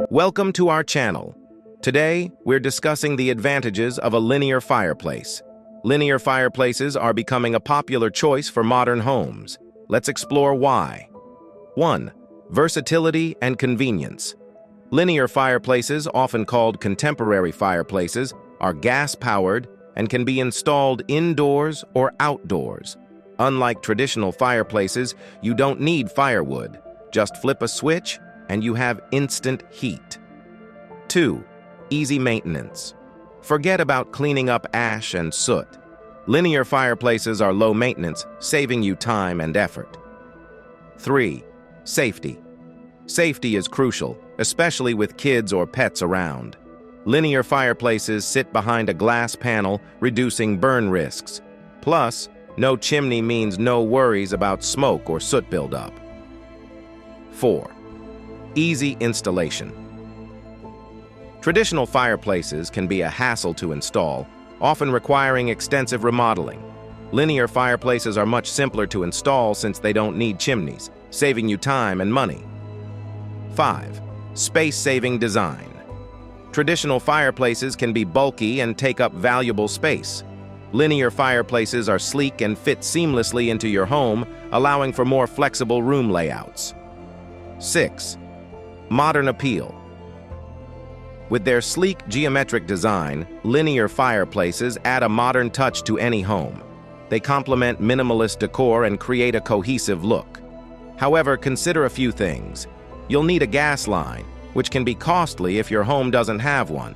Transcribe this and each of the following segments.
Welcome to our channel. Today, we're discussing the advantages of a linear fireplace. Linear fireplaces are becoming a popular choice for modern homes. Let's explore why. 1. Versatility and convenience. Linear fireplaces, often called contemporary fireplaces, are gas-powered and can be installed indoors or outdoors. Unlike traditional fireplaces, you don't need firewood. Just flip a switch and you have instant heat. 2. Easy maintenance. Forget about cleaning up ash and soot. Linear fireplaces are low maintenance, saving you time and effort. 3. Safety. Safety is crucial, especially with kids or pets around. Linear fireplaces sit behind a glass panel, reducing burn risks. Plus, no chimney means no worries about smoke or soot buildup. 4. Easy installation. Traditional fireplaces can be a hassle to install, often requiring extensive remodeling. Linear fireplaces are much simpler to install since they don't need chimneys, saving you time and money. 5. Space-saving design. Traditional fireplaces can be bulky and take up valuable space. Linear fireplaces are sleek and fit seamlessly into your home, allowing for more flexible room layouts. 6. Modern appeal. With their sleek geometric design, linear fireplaces add a modern touch to any home. They complement minimalist decor and create a cohesive look. However, consider a few things. You'll need a gas line, which can be costly if your home doesn't have one.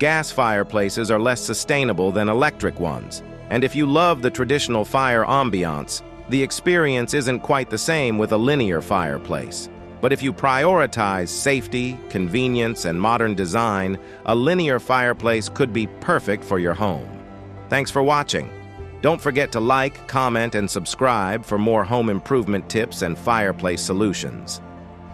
Gas fireplaces are less sustainable than electric ones, and if you love the traditional fire ambiance, the experience isn't quite the same with a linear fireplace. But if you prioritize safety, convenience, and modern design, a linear fireplace could be perfect for your home. Thanks for watching. Don't forget to like, comment, and subscribe for more home improvement tips and fireplace solutions.